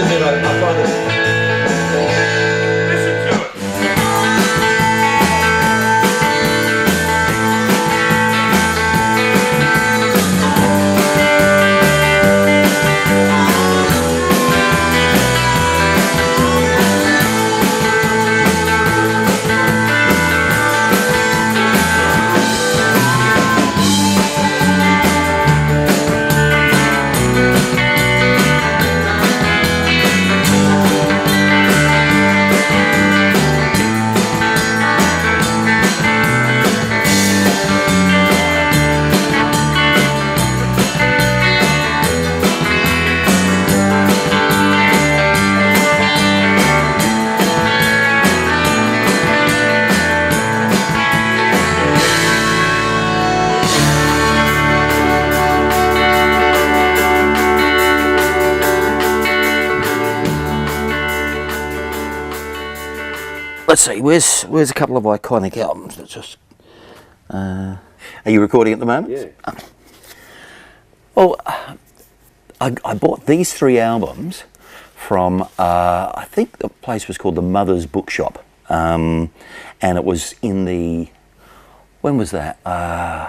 admit, I find it... Let's see, where's a couple of iconic albums? Let's just. Are you recording at the moment? Yeah. Well, I bought these 3 albums from I think the place was called the Mother's Bookshop, and it was in the, when was that?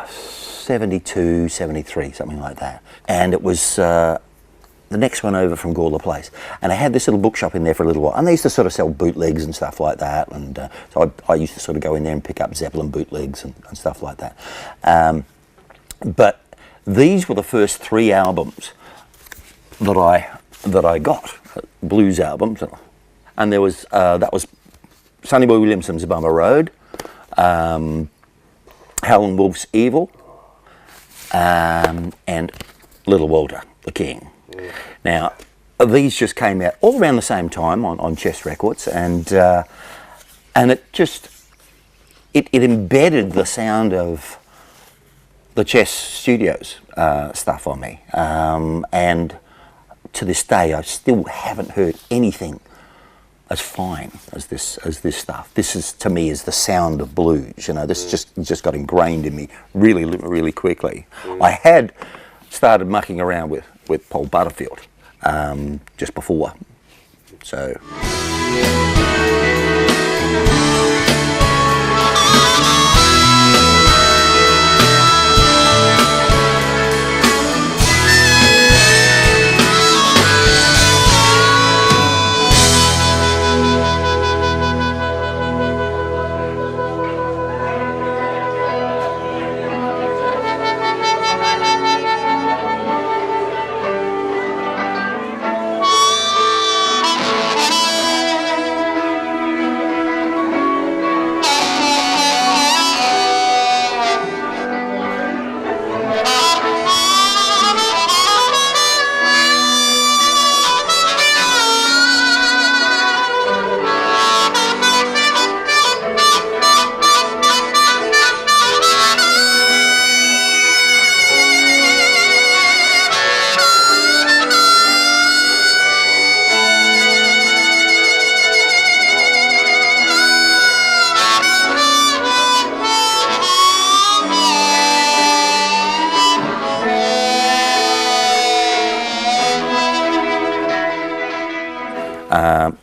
72, 73, something like that. And it was the next one over from Gawler Place, and I had this little bookshop in there for a little while, and they used to sort of sell bootlegs and stuff like that, and so I used to sort of go in there and pick up Zeppelin bootlegs and stuff like that. But these were the first 3 albums that I got, blues albums, and there was that was Sonny Boy Williamson's Bummer Road, Howlin' Wolf's Evil, and Little Walter, the King. Now, these just came out all around the same time on Chess Records, and it just it embedded the sound of the Chess Studios stuff on me, and to this day I still haven't heard anything as fine as this stuff. This is, to me, is the sound of blues. You know, this just got ingrained in me really quickly. I had started mucking around with Paul Butterfield just before, so.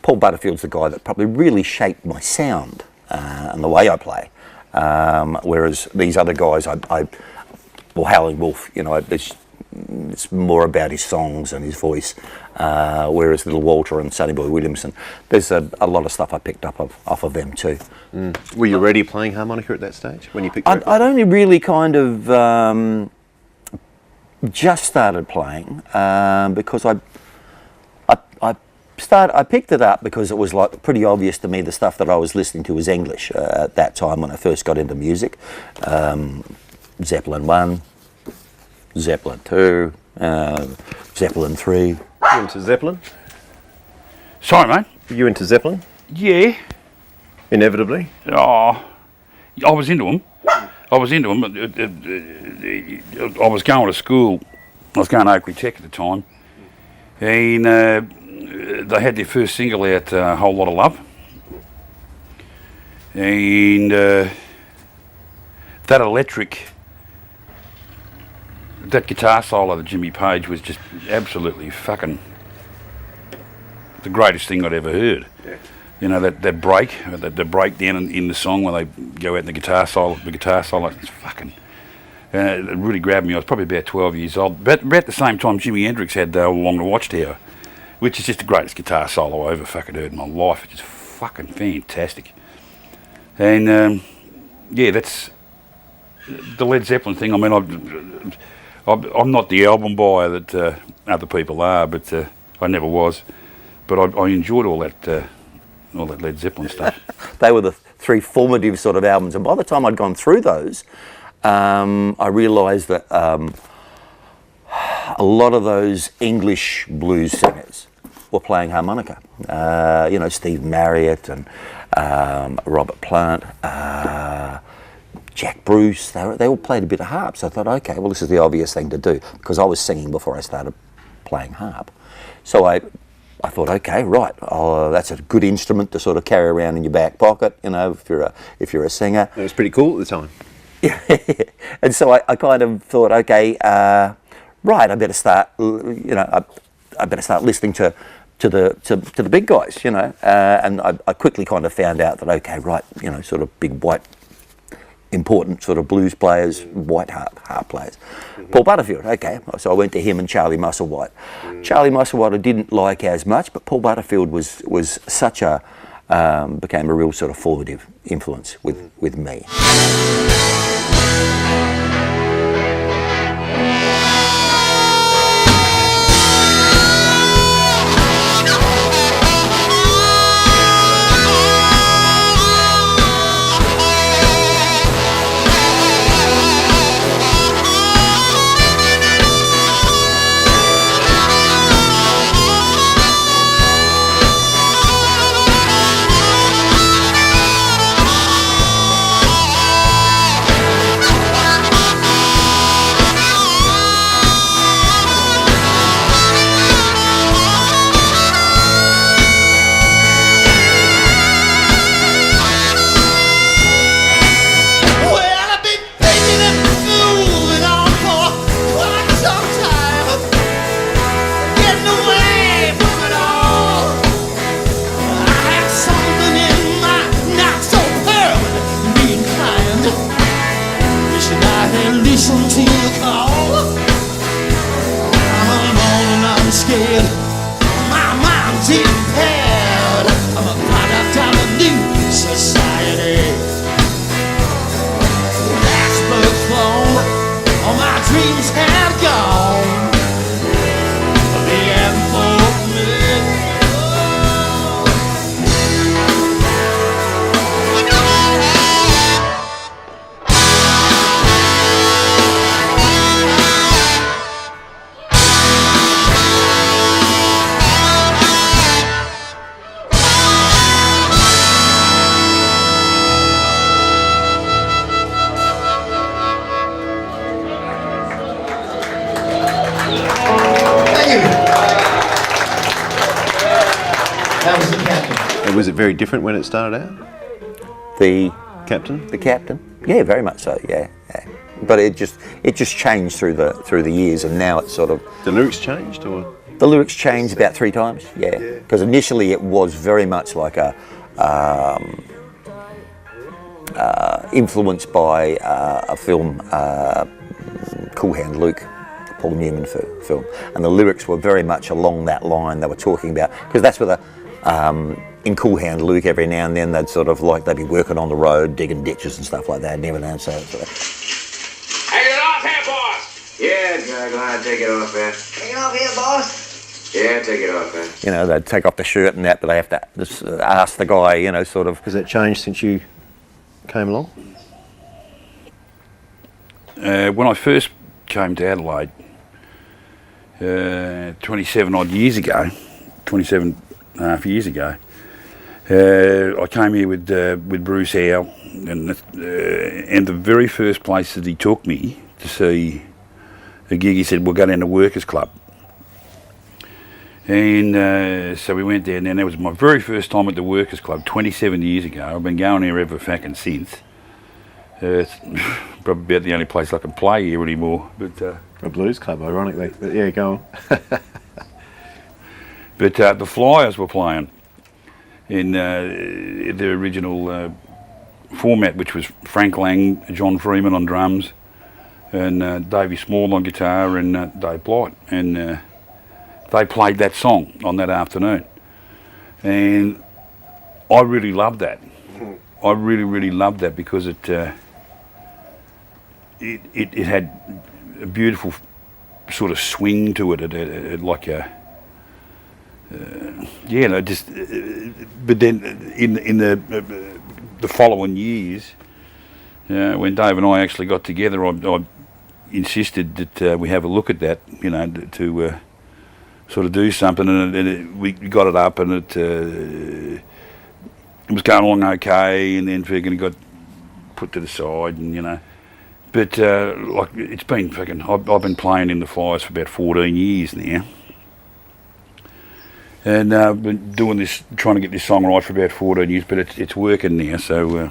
Paul Butterfield's the guy that probably really shaped my sound and the way I play. Whereas these other guys, well, Howlin' Wolf, you know, it's more about his songs and his voice. Whereas Little Walter and Sonny Boy Williamson, there's a lot of stuff I picked up off of them too. Were you already playing harmonica at that stage when you picked it up? I'd only really kind of just started playing because I picked it up because it was like pretty obvious to me the stuff that I was listening to was English at that time when I first got into music. Zeppelin 1, Zeppelin 2, Zeppelin 3. You into Zeppelin? Sorry, mate. You into Zeppelin? Yeah. Inevitably? Oh, I was into them. I was going to school. I was going to Oakley Tech at the time. And they had their first single out, A Whole Lot of Love. And that electric, that guitar solo of Jimmy Page was just absolutely fucking the greatest thing I'd ever heard. Yeah. You know, that break, the breakdown in the song when they go out in the guitar solo, it's fucking, it really grabbed me. I was probably about 12 years old. But about the same time Jimi Hendrix had Along the Watchtower, which is just the greatest guitar solo I ever fucking heard in my life. It's just fucking fantastic. And, yeah, that's the Led Zeppelin thing. I mean, I'm not the album buyer that other people are, but I never was. But I enjoyed all that Led Zeppelin stuff. They were the three formative sort of albums, and by the time I'd gone through those, I realised that a lot of those English blues singers were playing harmonica. You know, Steve Marriott and Robert Plant, Jack Bruce, they all played a bit of harp. So I thought, okay, well, this is the obvious thing to do, because I was singing before I started playing harp. So I thought, okay, right, that's a good instrument to sort of carry around in your back pocket, you know, if you're a singer. It was pretty cool at the time. Yeah, and so I kind of thought, okay, right, I better start, you know, I better start listening to the big guys, you know, and I quickly kind of found out that, okay, right, you know, sort of big white, important sort of blues players, white harp players. Paul Butterfield, okay, so I went to him and Charlie Musselwhite. Charlie Musselwhite I didn't like as much, but Paul Butterfield was such a, became a real sort of formative influence with me. Was it very different when it started out? The Captain? The Captain, yeah, very much so, yeah. But it just changed through the years, and now it's sort of... The lyrics changed, or...? The lyrics changed about 3 times, yeah. Because initially it was very much like a... influenced by a film, Cool Hand Luke, Paul Newman film. And the lyrics were very much along that line they were talking about, because that's where the... in Cool Hand Luke, every now and then they'd sort of like, they'd be working on the road, digging ditches and stuff like that, and everything. So take it off here, boss! Yeah, go ahead, take it off, man. Take it off here, boss? Yeah, take it off, man. You know, they'd take off the shirt and that, but they have to just ask the guy, you know, sort of... Has that changed since you came along? When I first came to Adelaide, 27 odd years ago, 27 and a half years ago, I came here with Bruce Howe, and the very first place that he took me to see a gig, he said, we'll go down to Workers Club. And so we went there, and then that was my very first time at the Workers Club 27 years ago. I've been going there ever fucking since. It's probably about the only place I can play here anymore. But a blues club, ironically. But yeah, go on. But the Flyers were playing in their original format, which was Frank Lang, John Freeman on drums, and Davey Small on guitar, and David Blight. And they played that song on that afternoon. And I really loved that. I really, really loved that because it had a beautiful sort of swing to it. It like a but then in the following years, when Dave and I actually got together, I insisted that we have a look at that, to sort of do something, and we got it up, and it was going along okay, and then it got put to the side, and but like it's been fucking. I've been playing in the Flyers for about 14 years now. And been doing this, trying to get this song right for about 14 years, but it's working now. So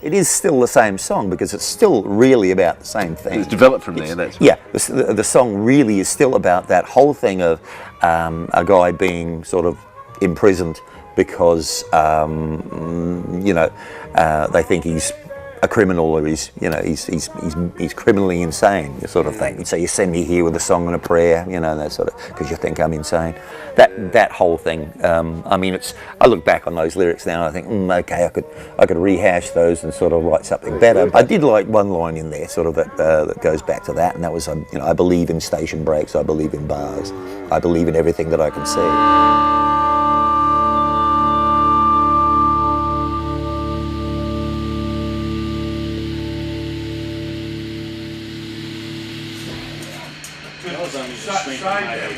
it is still the same song because it's still really about the same thing. It's developed from there. That's yeah. The song really is still about that whole thing of a guy being sort of imprisoned because they think he's a criminal, or he's criminally insane, sort of thing. So you send me here with a song and a prayer, that sort of, because you think I'm insane. That whole thing. I mean, I look back on those lyrics now and I think, okay, I could rehash those and sort of write something better. I did like one line in there, sort of that goes back to that, and that was, I believe in station breaks, I believe in bars, I believe in everything that I can see.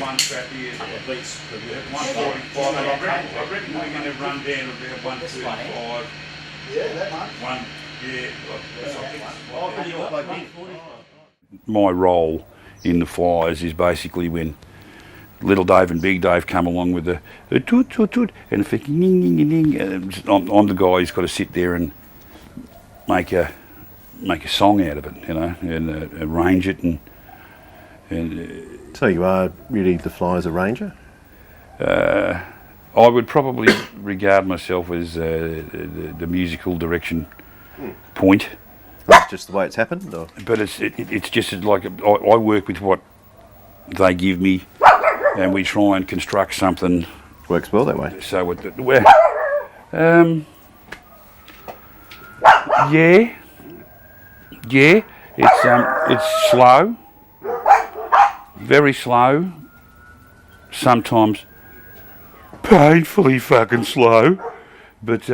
One trap here, at least 145. I reckon we're going to run down about 135. Yeah, that much? My role in the Flyers is basically when Little Dave and Big Dave come along with the toot toot toot and the ning ning ning. I'm the guy who's got to sit there and make a song out of it, and arrange it and. So you are really the Flyers arranger? I would probably regard myself as the musical direction point. That's just the way it's happened? Or? But it's just like I work with what they give me, and we try and construct something. Works well that way. So it's slow. Very slow, sometimes painfully fucking slow, but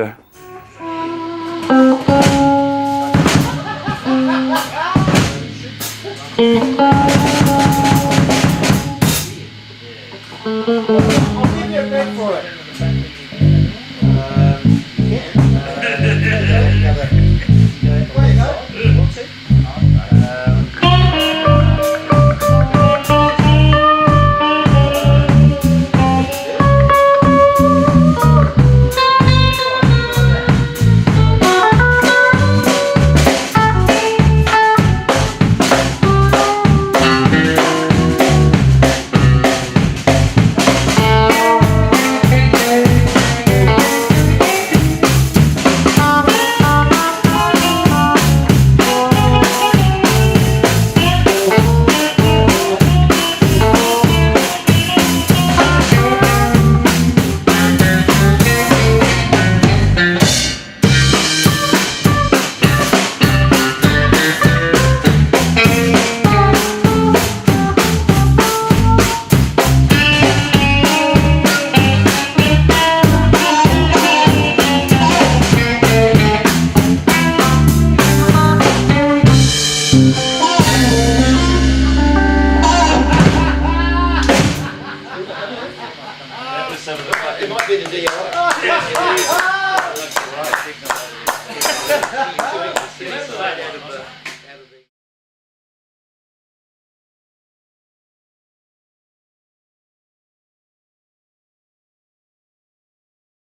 It might be the DI.